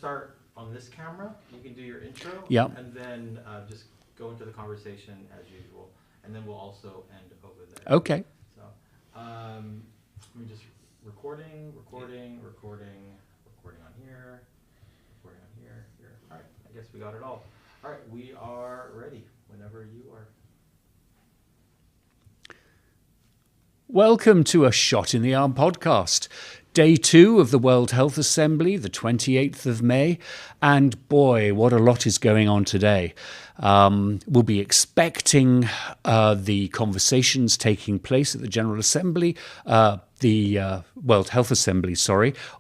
start on this camera. You can do your intro. Yeah. And then just go into the conversation as usual. And then we'll also end over there. Okay. So let me just recording on here, here. All right, I guess we got it all. All right, we are ready whenever you are. Welcome to A Shot in the Arm podcast. Day 2 of the World Health Assembly, the 28th of May. And boy, what a lot is going on today. We'll be expecting the conversations taking place at the General Assembly, the World Health Assembly,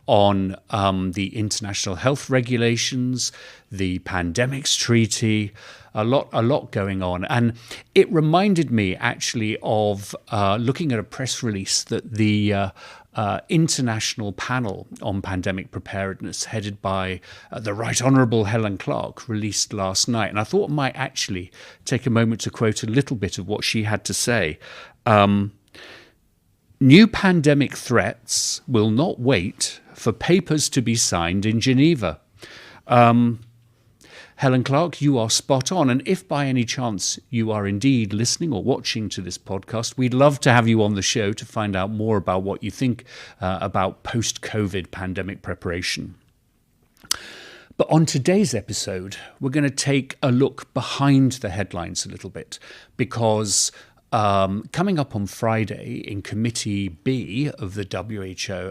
on the international health regulations, the pandemics treaty, a lot going on. And it reminded me actually of looking at a press release that the international panel on pandemic preparedness headed by the Right Honourable Helen Clark released last night. And I thought I might actually take a moment to quote a little bit of what she had to say. New pandemic threats will not wait for papers to be signed in Geneva. Helen Clark, you are spot on. And if by any chance you are indeed listening or watching to this podcast, we'd love to have you on the show to find out more about what you think about post-COVID pandemic preparation. But on today's episode, we're going to take a look behind the headlines a little bit, because coming up on Friday in Committee B of the WHA,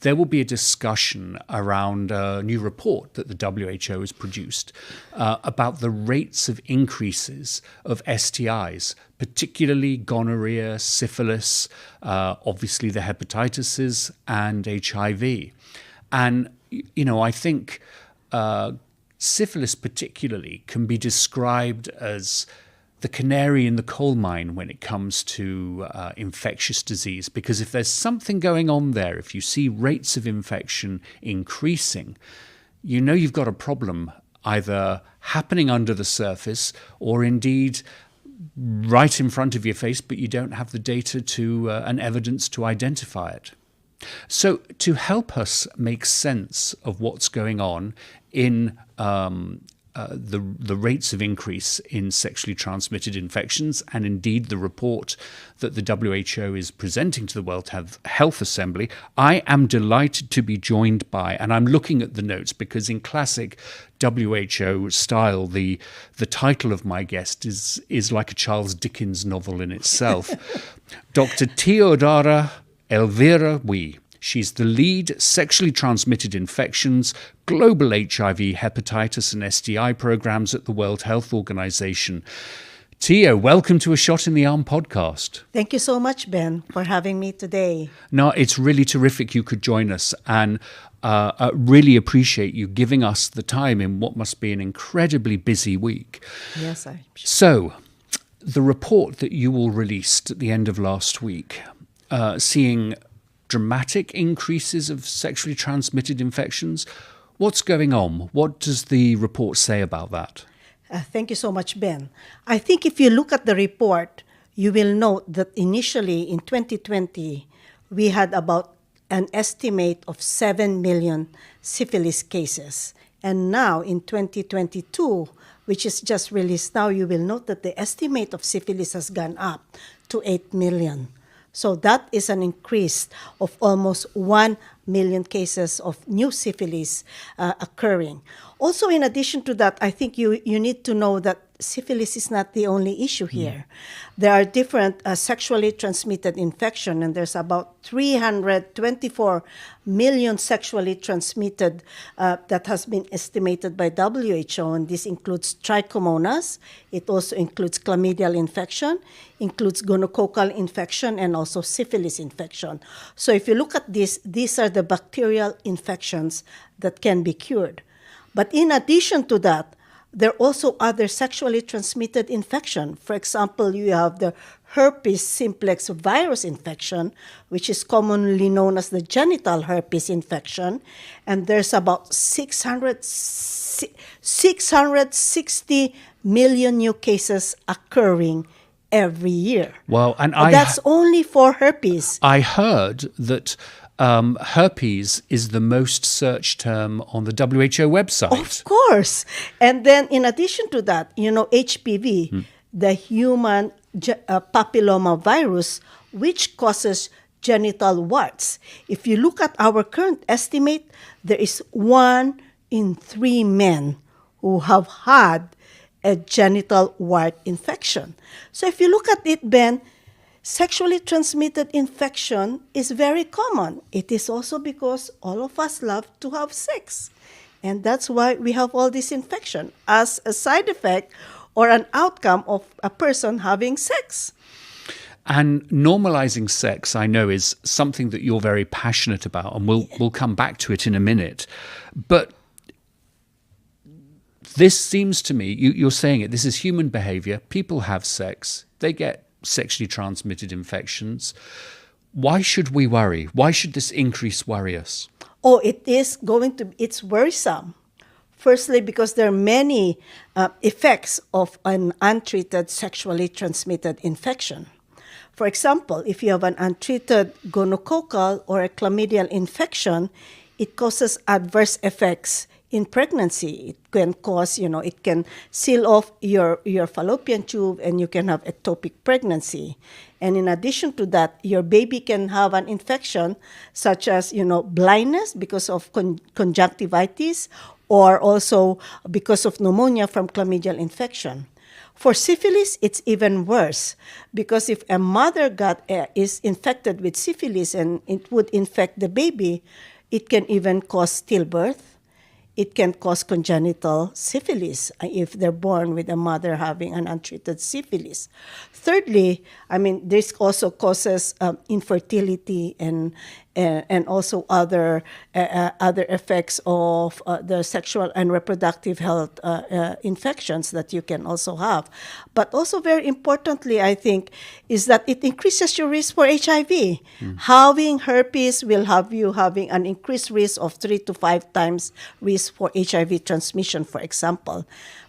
there will be a discussion around a new report that the WHO has produced about the rates of increases of STIs, particularly gonorrhea, syphilis, obviously the hepatitis and HIV. And, you know, I think syphilis particularly can be described as the canary in the coal mine when it comes to infectious disease, because if there's something going on there, if you see rates of infection increasing, you know you've got a problem either happening under the surface or indeed right in front of your face, but you don't have the data to and evidence to identify it. So to help us make sense of what's going on in the rates of increase in sexually transmitted infections, and indeed the report that the WHO is presenting to the World Health Assembly, I am delighted to be joined by, and I'm looking at the notes because in classic WHO style, the title of my guest is like a Charles Dickens novel in itself. Dr. Teodora Elvira-Whi. She's the lead sexually transmitted infections, global HIV, hepatitis and STI programs at the World Health Organization. Teo, welcome to A Shot in the Arm podcast. Thank you so much, Ben, for having me today. No, it's really terrific you could join us, and really appreciate you giving us the time in what must be an incredibly busy week. Yes, I'm sure. So, the report that you all released at the end of last week, seeing dramatic increases of sexually transmitted infections. What's going on? What does the report say about that? Thank you so much, Ben. I think if you look at the report, you will note that initially in 2020, we had about an estimate of 7 million syphilis cases. And now in 2022, which is just released now, you will note that the estimate of syphilis has gone up to 8 million. So that is an increase of almost 1 million cases of new syphilis occurring. Also, in addition to that, I think you need to know that syphilis is not the only issue here. There are different sexually transmitted infections, and there's about 324 million sexually transmitted that has been estimated by WHO, and this includes trichomonas. It also includes chlamydial infection, includes gonococcal infection, and also syphilis infection. So if you look at this, these are the bacterial infections that can be cured. But in addition to that, there are also other sexually transmitted infection. For example, you have the herpes simplex virus infection, which is commonly known as the genital herpes infection. And there's about 660 million new cases occurring every year. Well, and that's only for herpes. I heard that herpes is the most searched term on the WHO website. Of course. And then in addition to that, HPV, the human papilloma virus, which causes genital warts. If you look at our current estimate, there is 1 in 3 men who have had a genital wart infection. So if you look at it, Ben, sexually transmitted infection is very common. It is also because all of us love to have sex. And that's why we have all this infection as a side effect or an outcome of a person having sex. And normalizing sex, I know, is something that you're very passionate about, and we'll come back to it in a minute. But this seems to me, you're saying it, this is human behavior. People have sex. They get sexually transmitted infections. Why should we worry? Why should this increase worry us? Oh, it's worrisome. Firstly, because there are many effects of an untreated sexually transmitted infection. For example, if you have an untreated gonococcal or a chlamydial infection, it causes adverse effects in pregnancy. It can cause, it can seal off your fallopian tube and you can have ectopic pregnancy. And in addition to that, your baby can have an infection such as, blindness because of conjunctivitis or also because of pneumonia from chlamydial infection. For syphilis, it's even worse because if a mother is infected with syphilis and it would infect the baby, it can even cause stillbirth. It can cause congenital syphilis if they're born with a mother having an untreated syphilis. Thirdly, this also causes infertility and also other effects of the sexual and reproductive health infections that you can also have. But also very importantly, I think, is that it increases your risk for HIV. Having herpes will have you having an increased risk of 3 to 5 times risk for HIV transmission, for example.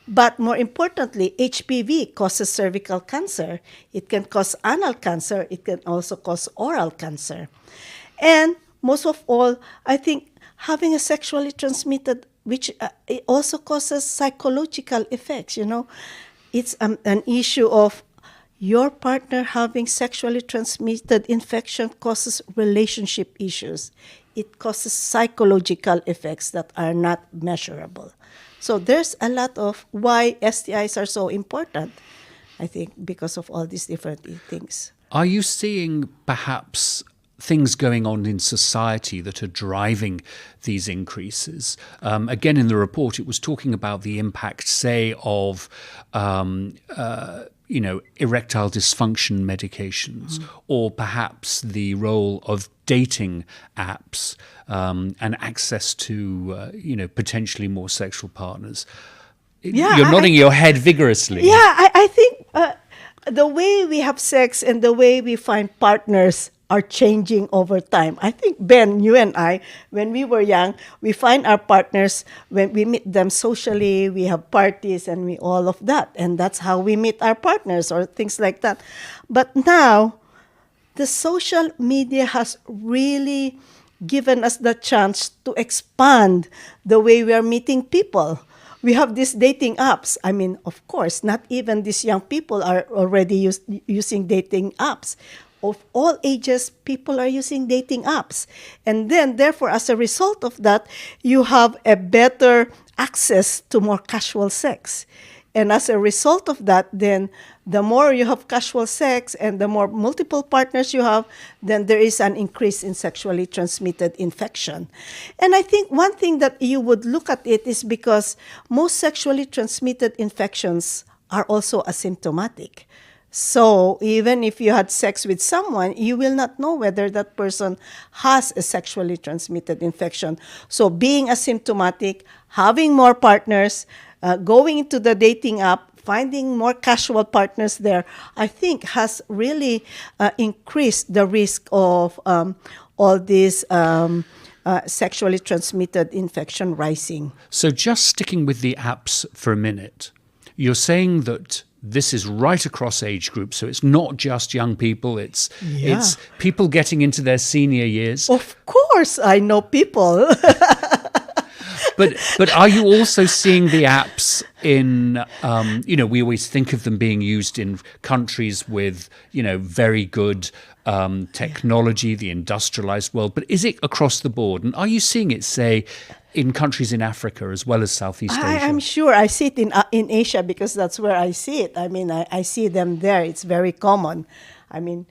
But more importantly, HPV causes cervical cancer. It can cause anal cancer. It can also cause oral cancer. And most of all, I think having a sexually transmitted, which it also causes psychological effects, It's an issue of your partner having sexually transmitted infection causes relationship issues. It causes psychological effects that are not measurable. So there's a lot of why STIs are so important, I think, because of all these different things. Are you seeing perhaps things going on in society that are driving these increases? Again, in the report, it was talking about the impact, say, of erectile dysfunction medications, or perhaps the role of dating apps and access to, potentially more sexual partners. Yeah, You're nodding your head vigorously. Yeah, I think the way we have sex and the way we find partners are changing over time. I think, Ben, you and I, when we were young, we find our partners when we meet them socially, we have parties and all of that. And that's how we meet our partners or things like that. But now, the social media has really given us the chance to expand the way we are meeting people. We have these dating apps. Of course, not even these young people are already using dating apps. Of all ages, people are using dating apps. And then, therefore, as a result of that, you have a better access to more casual sex. And as a result of that, then the more you have casual sex and the more multiple partners you have, then there is an increase in sexually transmitted infection. And I think one thing that you would look at it is because most sexually transmitted infections are also asymptomatic. So even if you had sex with someone, you will not know whether that person has a sexually transmitted infection. So being asymptomatic, having more partners, going into the dating app, finding more casual partners there, I think has really increased the risk of all these sexually transmitted infection rising. So just sticking with the apps for a minute, you're saying that this is right across age groups. So it's not just young people, it's people getting into their senior years. Of course, I know people. But are you also seeing the apps in, we always think of them being used in countries with, very good technology, the industrialized world, but is it across the board? And are you seeing it, say, in countries in Africa as well as Southeast Asia? I'm sure I see it in Asia because that's where I see it. I mean, I see them there. It's very common. I mean,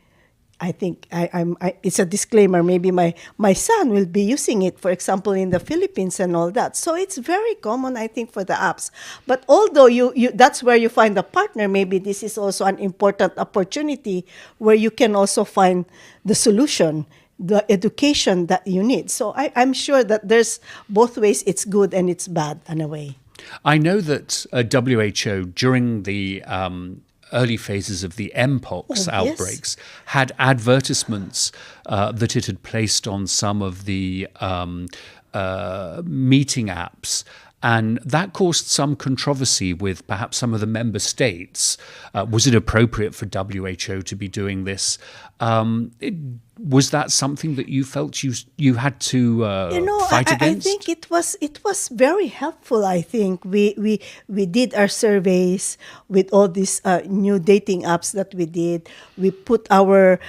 I think it's a disclaimer. Maybe my son will be using it, for example, in the Philippines and all that. So it's very common, I think, for the apps. But although that's where you find a partner, maybe this is also an important opportunity where you can also find the solution, the education that you need. So I'm sure that there's both ways. It's good and it's bad in a way. I know that WHO, during the early phases of the Mpox outbreaks, had advertisements that it had placed on some of the meeting apps. And that caused some controversy with perhaps some of the member states. Was it appropriate for WHO to be doing this? Was that something that you felt you had to fight against? I think it was very helpful. I think we did our surveys with all these new dating apps that we did. We put our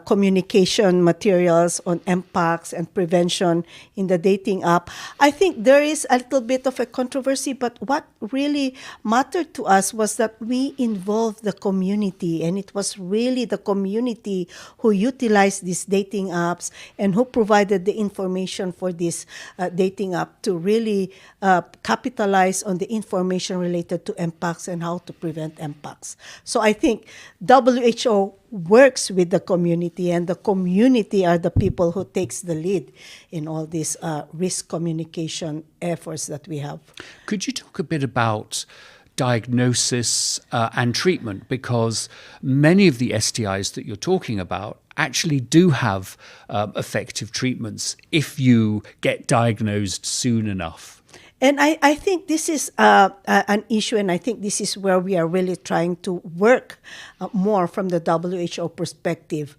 communication materials on impacts and prevention in the dating app. I think there is a little bit of a controversy, but what really mattered to us was that we involved the community, and it was really the community who utilized these dating apps and who provided the information for this dating app to really capitalize on the information related to impacts and how to prevent impacts. So I think WHO works with the community, and the community are the people who takes the lead in all these risk communication efforts that we have. Could you talk a bit about diagnosis and treatment? Because many of the STIs that you're talking about actually do have effective treatments if you get diagnosed soon enough. And I think this is an issue, and I think this is where we are really trying to work more from the WHO perspective.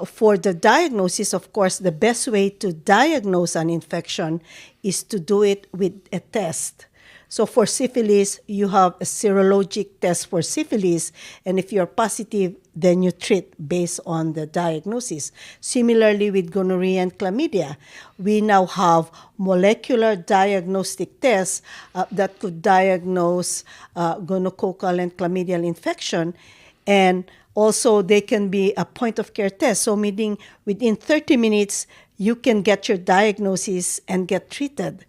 For the diagnosis, of course, the best way to diagnose an infection is to do it with a test. So for syphilis, you have a serologic test for syphilis, and if you're positive, then you treat based on the diagnosis. Similarly with gonorrhea and chlamydia, we now have molecular diagnostic tests that could diagnose gonococcal and chlamydial infection, and also they can be a point-of-care test. So meaning within 30 minutes, you can get your diagnosis and get treated.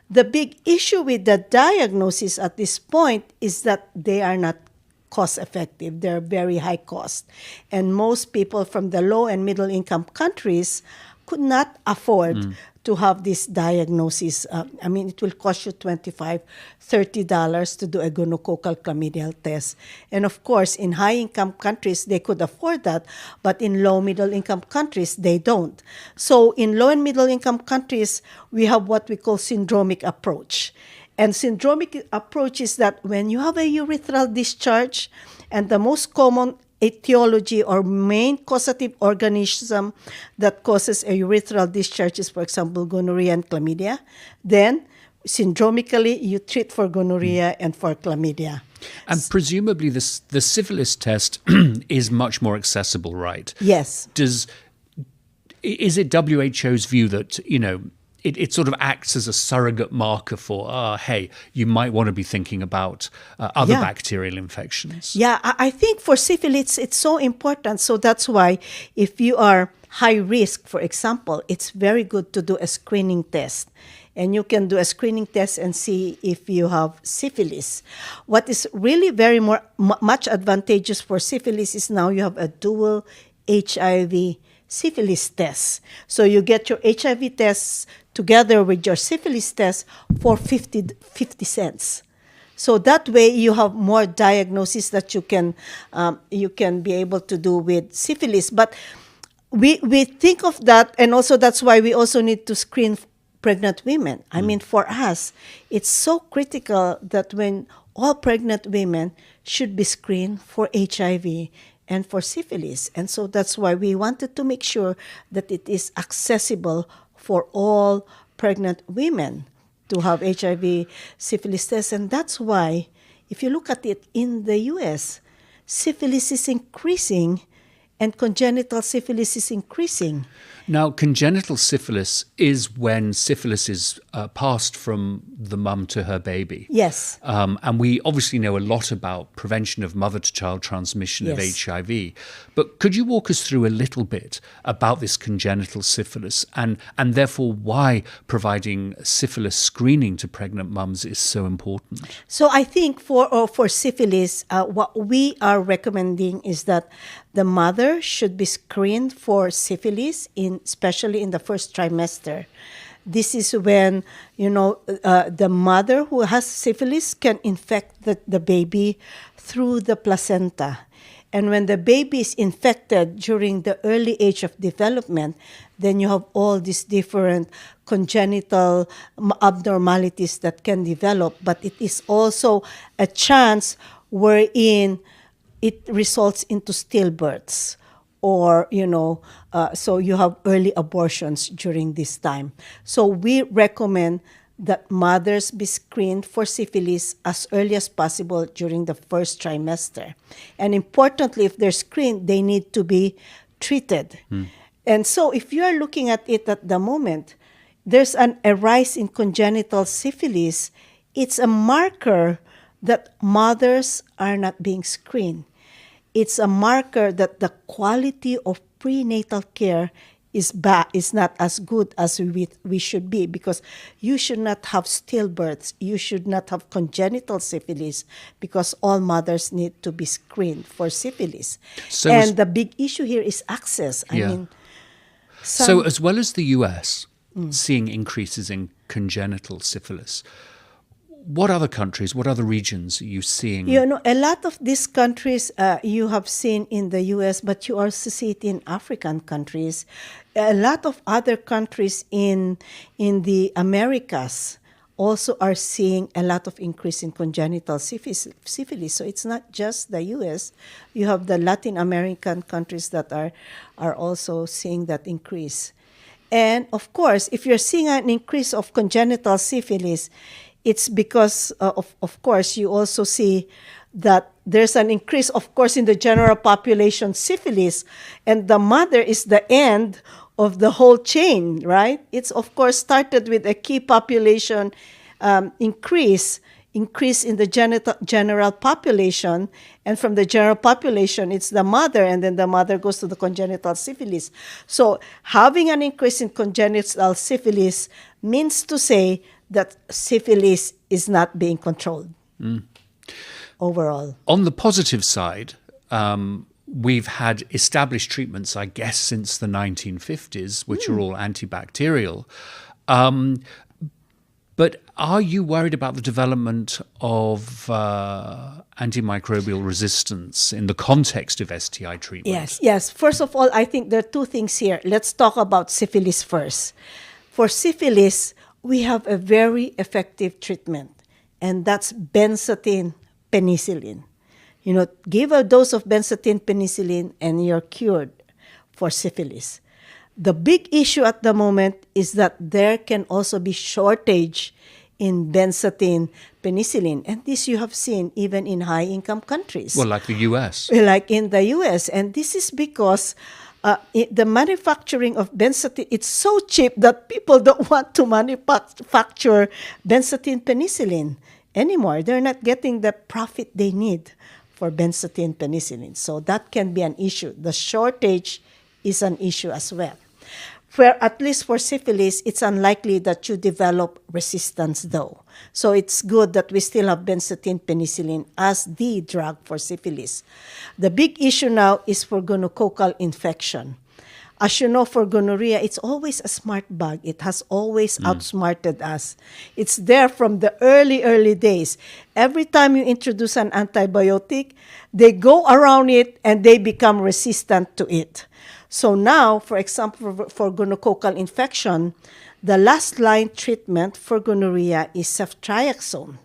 The big issue with the diagnosis at this point is that they are not cost effective. They're very high cost. And most people from the low and middle income countries could not afford to have this diagnosis. I mean, it will cost you $25, $30 to do a gonococcal chlamydial test. And of course, in high-income countries, they could afford that, but in low middle-income countries, they don't. So in low and middle-income countries, we have what we call syndromic approach. And syndromic approach is that when you have a urethral discharge, and the most common etiology or main causative organism that causes a urethral discharge is, for example, gonorrhea and chlamydia, then syndromically you treat for gonorrhea and for chlamydia. And presumably the syphilis test is much more accessible, right? Yes. Is it WHO's view that, it sort of acts as a surrogate marker for, hey, you might want to be thinking about other bacterial infections? Yeah, I think for syphilis, it's so important. So that's why if you are high risk, for example, it's very good to do a screening test. And you can do a screening test and see if you have syphilis. What is really very much advantageous for syphilis is now you have a dual HIV syphilis test. So you get your HIV tests together with your syphilis test for 50 cents. So that way you have more diagnosis that you can be able to do with syphilis. But we think of that, and also that's why we also need to screen pregnant women. I mean, for us, it's so critical that when all pregnant women should be screened for HIV and for syphilis. And so that's why we wanted to make sure that it is accessible for all pregnant women to have HIV syphilis tests. And that's why, if you look at it in the U.S., syphilis is increasing and congenital syphilis is increasing. Now, congenital syphilis is when syphilis is passed from the mum to her baby. Yes. And we obviously know a lot about prevention of mother-to-child transmission of Yes. HIV. But could you walk us through a little bit about this congenital syphilis and therefore why providing syphilis screening to pregnant mums is so important? So I think for syphilis, what we are recommending is that the mother should be screened for syphilis, especially in the first trimester. This is when, the mother who has syphilis can infect the baby through the placenta. And when the baby is infected during the early age of development, then you have all these different congenital abnormalities that can develop. But it is also a chance wherein it results into stillbirths or, so you have early abortions during this time. So we recommend that mothers be screened for syphilis as early as possible during the first trimester. And importantly, if they're screened, they need to be treated. And so if you are looking at it at the moment, there's a rise in congenital syphilis. It's a marker that mothers are not being screened. It's a marker that the quality of prenatal care is not as good as we should be, because you should not have stillbirths. You should not have congenital syphilis, because all mothers need to be screened for syphilis. And the big issue here is access. So as well as the US seeing increases in congenital syphilis, what other countries, what other regions are you seeing? A lot of these countries you have seen in the U.S., but you also see it in African countries. A lot of other countries in the Americas also are seeing a lot of increase in congenital syphilis. So it's not just the U.S. You have the Latin American countries that are also seeing that increase. And of course, if you're seeing an increase of congenital syphilis, it's because, of course, you also see that there's an increase, of course, in the general population syphilis, and the mother is the end of the whole chain, right? It's, of course, started with a key population increase in the general population, and from the general population, it's the mother, and then the mother goes to the congenital syphilis. So having an increase in congenital syphilis means to say that syphilis is not being controlled overall. On the positive side, we've had established treatments, I guess, since the 1950s, which are all antibacterial. But are you worried about the development of antimicrobial resistance in the context of STI treatment? Yes. First of all, I think there are two things here. Let's talk about syphilis first. For syphilis, we have a very effective treatment, and that's benzathine penicillin. Give a dose of benzathine penicillin and you're cured for syphilis. The big issue at the moment is that there can also be shortage in benzathine penicillin. And this you have seen even in high-income countries. Well, like the U.S. Like in the U.S. And this is because the manufacturing of benzathine, it's so cheap that people don't want to manufacture benzathine penicillin anymore. They're not getting the profit they need for benzathine penicillin. So that can be an issue. The shortage is an issue as well. At least for syphilis, it's unlikely that you develop resistance though. So it's good that we still have benzathine penicillin as the drug for syphilis. The big issue now is for gonococcal infection. As you know, for gonorrhea, it's always a smart bug. It has always outsmarted us. It's there from the early days. Every time you introduce an antibiotic, they go around it and they become resistant to it. So now, for example, for gonococcal infection, the last line treatment for gonorrhea is ceftriaxone.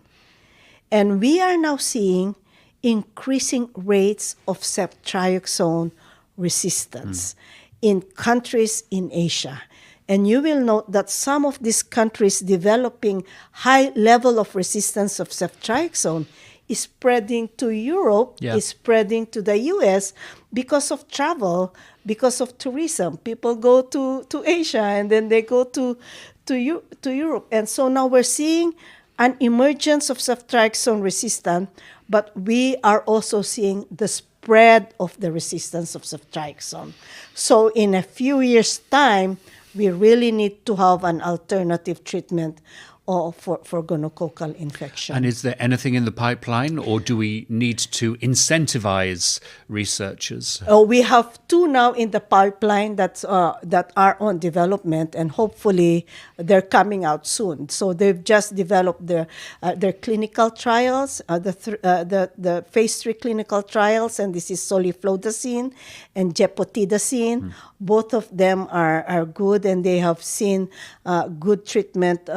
And we are now seeing increasing rates of ceftriaxone resistance in countries in Asia. And you will note that some of these countries developing high level of resistance of ceftriaxone is spreading to Europe, is spreading to the US because of travel, because of tourism. People go to Asia and then they go to Europe. And so now we're seeing an emergence of ceftriaxone resistance, but we are also seeing the spread of the resistance of ceftriaxone. So in a few years' time, we really need to have an alternative treatment for gonococcal infection. And is there anything in the pipeline, or do we need to incentivize researchers? We have 2 now in the pipeline that are on development, and hopefully they're coming out soon. So they've just developed their clinical trials, the phase 3 clinical trials, and this is soliflodacin and gepotidacin. Both of them are good, and they have seen good treatment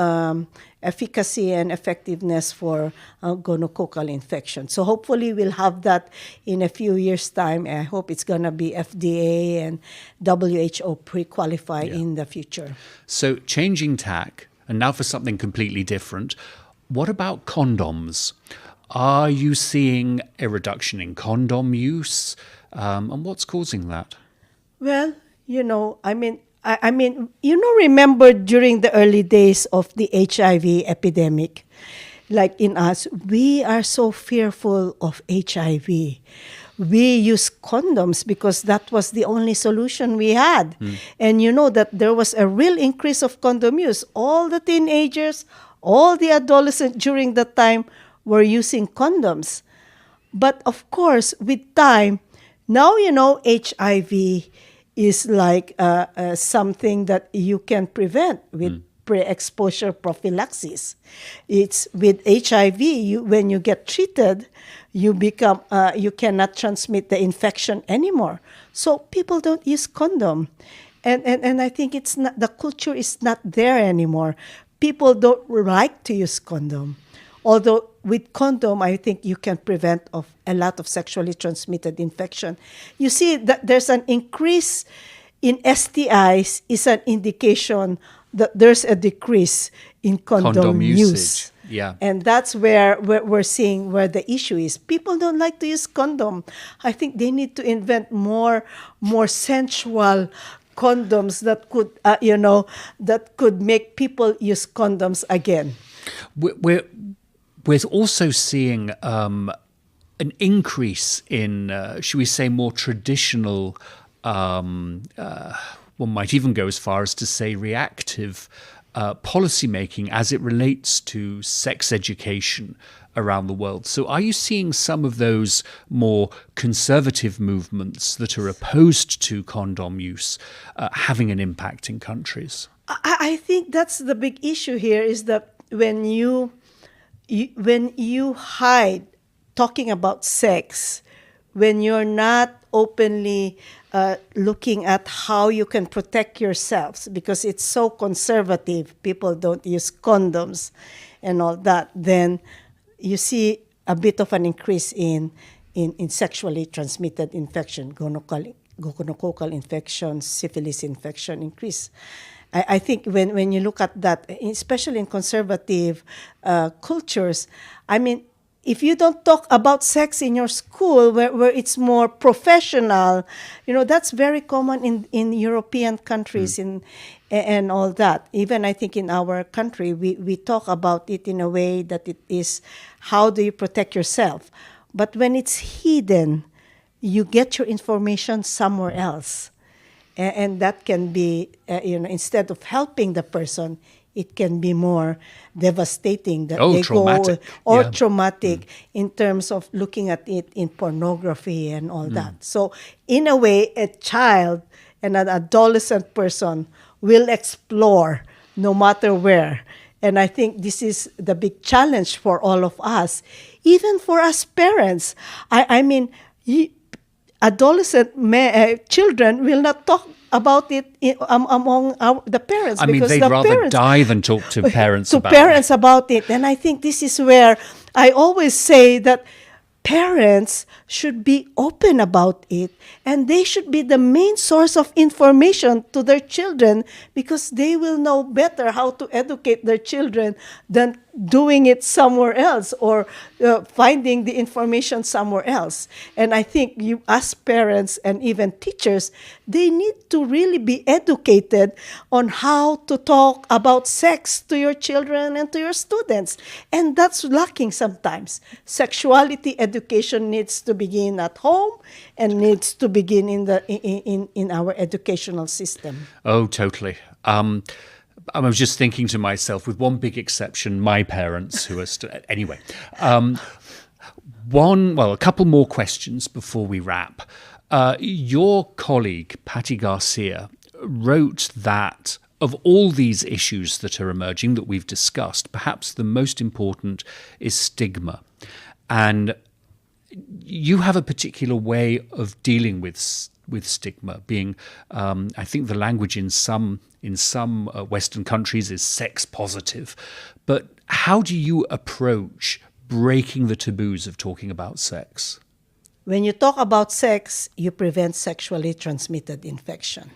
efficacy and effectiveness for gonococcal infection. So hopefully we'll have that in a few years' time. I hope it's going to be FDA and WHO pre-qualify in the future. So changing tack, and now for something completely different. What about condoms? Are you seeing a reduction in condom use? And what's causing that? Well, remember during the early days of the HIV epidemic, like in us, we are so fearful of HIV. We use condoms because that was the only solution we had. And you know that there was a real increase of condom use. All the teenagers, all the adolescents during that time were using condoms. But of course, with time, now HIV is like something that you can prevent with pre-exposure prophylaxis. It's with HIV, when you get treated, you cannot transmit the infection anymore. So people don't use condom. And I think it's not, the culture is not there anymore. People don't like to use condom. Although with condom, I think you can prevent of a lot of sexually transmitted infection. You see that there's an increase in STIs is an indication that there's a decrease in condom use. Yeah. And that's where we're seeing where the issue is. People don't like to use condom. I think they need to invent more sensual condoms that could, that could make people use condoms again. We're also seeing an increase in, should we say, more traditional, one might even go as far as to say reactive policymaking as it relates to sex education around the world. So are you seeing some of those more conservative movements that are opposed to condom use having an impact in countries? I think that's the big issue here, is that when you hide talking about sex, when you're not openly looking at how you can protect yourselves, because it's so conservative, people don't use condoms and all that, then you see a bit of an increase in sexually transmitted infection, gonococcal infection, syphilis infection increase. I think when you look at that, especially in conservative cultures, I mean, if you don't talk about sex in your school where it's more professional, that's very common in European countries and all that. Even I think in our country, we talk about it in a way that it is, how do you protect yourself? But when it's hidden, you get your information somewhere else. And that can be, instead of helping the person, it can be more devastating that they traumatic. Traumatic in terms of looking at it in pornography and all that. So in a way, a child and an adolescent person will explore no matter where. And I think this is the big challenge for all of us, even for us parents. I mean, adolescent children will not talk about it among the parents. I mean, because they'd rather die than talk to parents about it. And I think this is where I always say that parents should be open about it, and they should be the main source of information to their children, because they will know better how to educate their children than doing it somewhere else, or finding the information somewhere else. And I think you, as parents and even teachers, they need to really be educated on how to talk about sex to your children and to your students. And that's lacking sometimes. Sexuality education needs to begin at home and needs to begin in our educational system. Oh, totally. I was just thinking to myself, with one big exception, my parents, who are anyway. A couple more questions before we wrap. Your colleague, Patty Garcia, wrote that of all these issues that are emerging that we've discussed, perhaps the most important is stigma. And you have a particular way of dealing with stigma, being, I think the language in some Western countries is sex positive. But how do you approach breaking the taboos of talking about sex? When you talk about sex, you prevent sexually transmitted infection.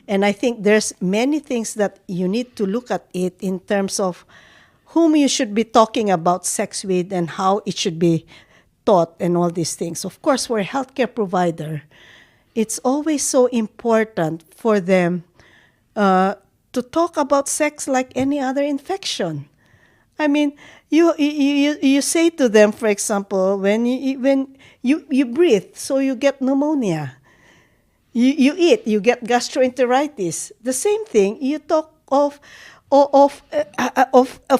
And I think there's many things that you need to look at it in terms of whom you should be talking about sex with and how it should be taught and all these things. Of course, we're a healthcare provider. It's always so important for them to talk about sex like any other infection. I mean, you say to them, for example, when you breathe, so you get pneumonia. You eat, you get gastroenteritis. The same thing. You talk of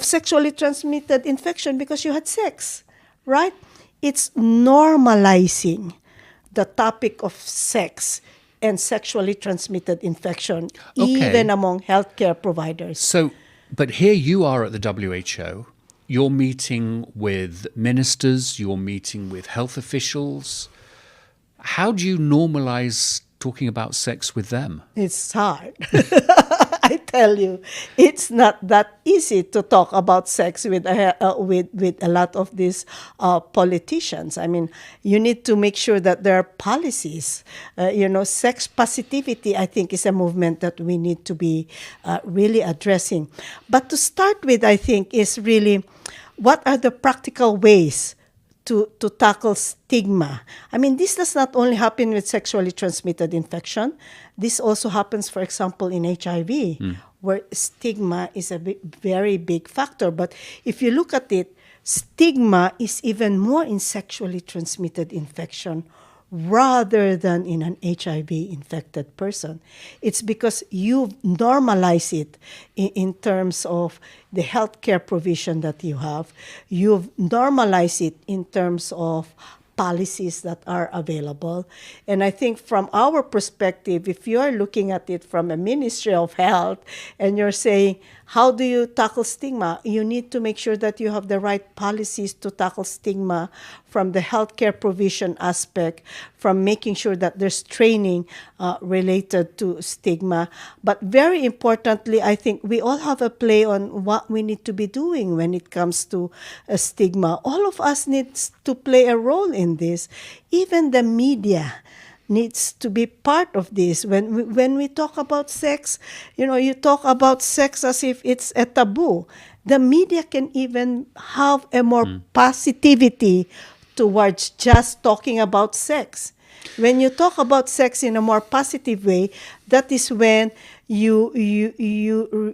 sexually transmitted infection because you had sex, right? It's normalizing the topic of sex and sexually transmitted infection, even among healthcare providers. So, but here you are at the WHO. You're meeting with ministers. You're meeting with health officials. How do you normalize talking about sex with them? It's hard. I tell you, it's not that easy to talk about sex with a lot of these politicians. I mean, you need to make sure that there are policies. Sex positivity, I think, is a movement that we need to be really addressing. But to start with, I think, is really what are the practical ways to tackle stigma. I mean, this does not only happen with sexually transmitted infection. This also happens, for example, in HIV, where stigma is a very big factor. But if you look at it, stigma is even more in sexually transmitted infection rather than in an HIV-infected person. It's because you normalize it in terms of the healthcare provision that you have. You've normalized it in terms of policies that are available. And I think from our perspective, if you're looking at it from a Ministry of Health and you're saying, how do you tackle stigma? You need to make sure that you have the right policies to tackle stigma from the healthcare provision aspect, from making sure that there's training related to stigma. But very importantly, I think we all have a play on what we need to be doing when it comes to stigma. All of us needs to play a role in this. Even the media needs to be part of this. When we talk about sex, you talk about sex as if it's a taboo. The media can even have a more positivity towards just talking about sex. When you talk about sex in a more positive way, that is when you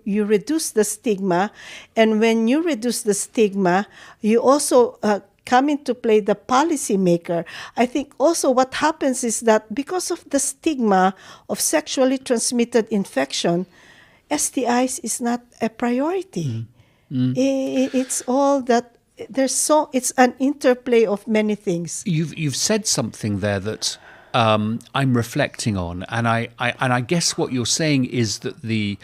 reduce the stigma. And when you reduce the stigma, you also come into play the policymaker. I think also what happens is that because of the stigma of sexually transmitted infection, STIs is not a priority. It's all that it's an interplay of many things. You've said something there that I'm reflecting on, and I guess what you're saying is that the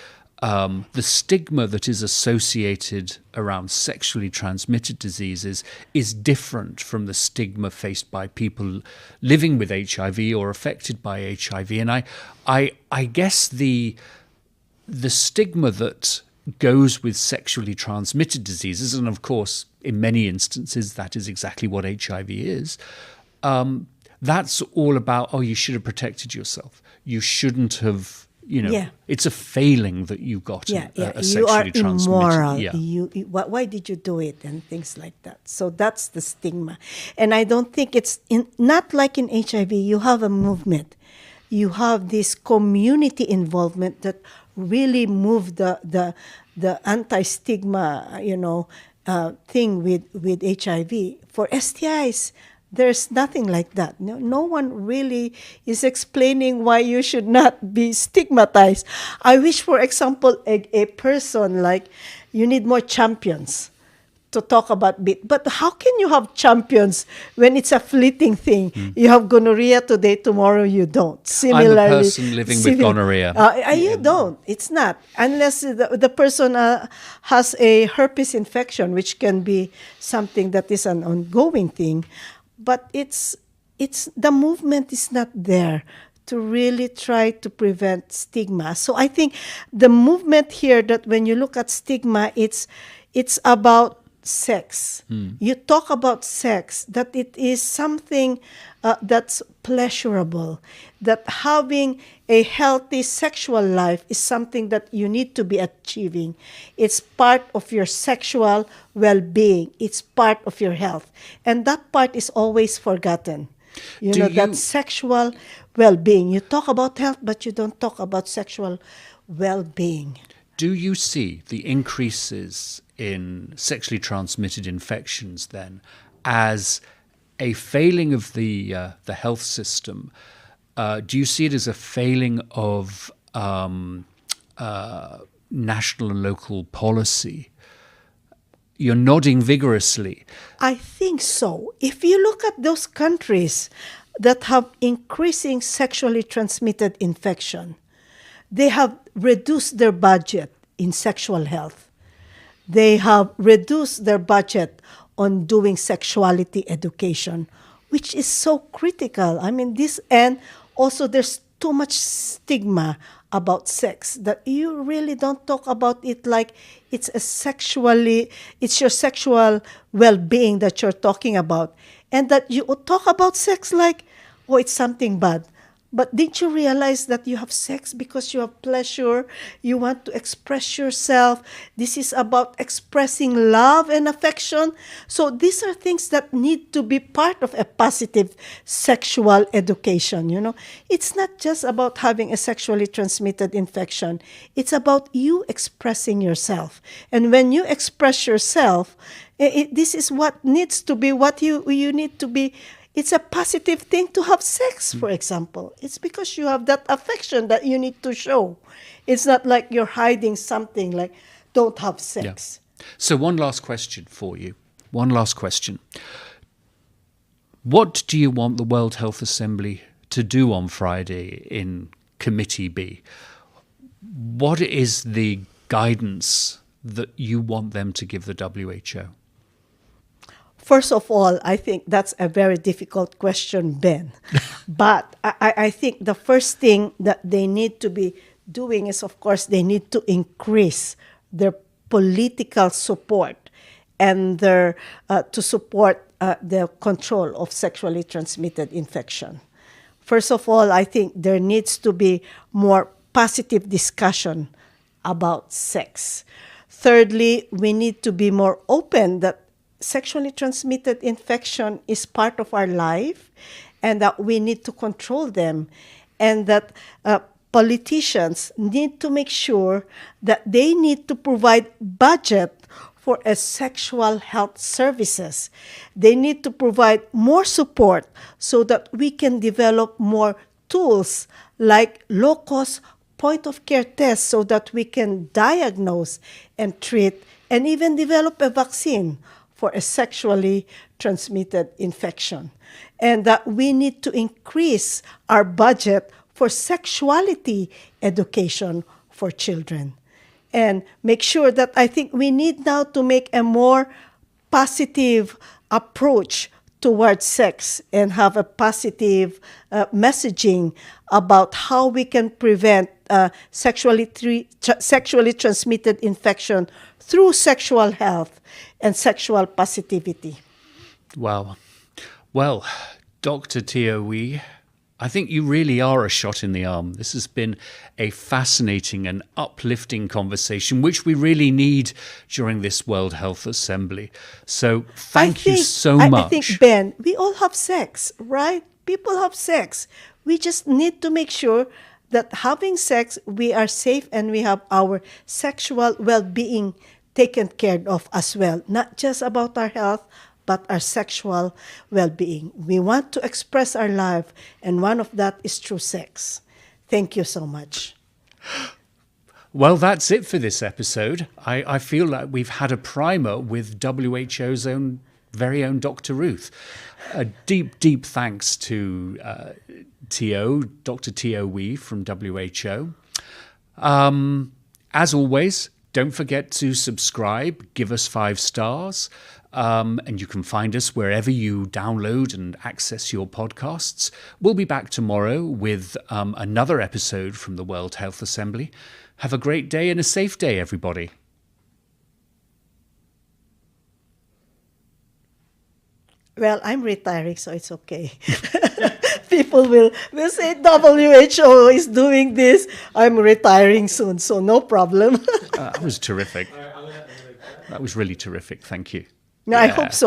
stigma that is associated around sexually transmitted diseases is different from the stigma faced by people living with HIV or affected by HIV. And I guess the stigma that goes with sexually transmitted diseases, and of course, in many instances, that is exactly what HIV is. That's all about, oh, you should have protected yourself. You shouldn't have, it's a failing that you got a you sexually are transmitted. immoral. Yeah. Why did you do it and things like that? So that's the stigma, and I don't think it's not like in HIV. You have a movement, you have this community involvement that really moved the anti-stigma thing with HIV. For STIs, there's nothing like that. No one really is explaining why you should not be stigmatized. I wish, for example, a person like, you need more champions to talk about it. But how can you have champions when it's a fleeting thing? You have gonorrhea today, tomorrow you don't. Similarly, I'm a person living with gonorrhea. You don't. It's not. Unless the person has a herpes infection, which can be something that is an ongoing thing. But it's the movement is not there to really try to prevent stigma. So I think the movement here, that when you look at stigma, it's about sex. You talk about sex, that it is something that's pleasurable, that having a healthy sexual life is something that you need to be achieving. It's part of your sexual well-being. It's part of your health. And that part is always forgotten. That sexual well-being. You talk about health, but you don't talk about sexual well-being. Do you see the increases in sexually transmitted infections then as a failing of the health system? Do you see it as a failing of national and local policy? You're nodding vigorously. I think so. If you look at those countries that have increasing sexually transmitted infection, they have reduced their budget in sexual health. They have reduced their budget on doing sexuality education, which is so critical. I mean, and also there's too much stigma about sex that you really don't talk about it like it's your sexual well-being that you're talking about. And that you talk about sex like, oh, it's something bad. But did you realize that you have sex because you have pleasure? You want to express yourself. This is about expressing love and affection. So these are things that need to be part of a positive sexual education, It's not just about having a sexually transmitted infection. It's about you expressing yourself. And when you express yourself, this is what needs to be, what you need to be. It's a positive thing to have sex, for example. It's because you have that affection that you need to show. It's not like you're hiding something like, don't have sex. Yeah. So one last question for you. One last question. What do you want the World Health Assembly to do on Friday in Committee B? What is the guidance that you want them to give the WHO? First of all, I think that's a very difficult question, Ben. But I think the first thing that they need to be doing is, of course, they need to increase their political support and their to support the control of sexually transmitted infection. First of all, I think there needs to be more positive discussion about sex. Thirdly, we need to be more open that sexually transmitted infection is part of our life and that we need to control them, and that politicians need to make sure that they need to provide budget for a sexual health services. They need to provide more support so that we can develop more tools like low-cost point-of-care tests so that we can diagnose and treat and even develop a vaccine for a sexually transmitted infection. And that we need to increase our budget for sexuality education for children. And make sure that I think we need now to make a more positive approach towards sex and have a positive messaging about how we can prevent sexually transmitted infection through sexual health and sexual positivity. Wow. Well, Dr. TeoWi, I think you really are a shot in the arm. This has been a fascinating and uplifting conversation, which we really need during this World Health Assembly. So thank you so much. I think, Ben, we all have sex, right? People have sex. We just need to make sure that having sex, we are safe and we have our sexual well-being taken care of as well. Not just about our health, but our sexual well-being. We want to express our life, and one of that is through sex. Thank you so much. Well, that's it for this episode. I feel like we've had a primer with WHO's very own Dr. Ruth. A deep, deep thanks to Dr. TeoWi from WHO. As always, don't forget to subscribe, give us 5 stars, and you can find us wherever you download and access your podcasts. We'll be back tomorrow with another episode from the World Health Assembly. Have a great day and a safe day, everybody. Well, I'm retiring, so it's okay. People will say WHO is doing this. I'm retiring soon, so no problem. That was terrific. That was really terrific. Thank you. I hope so.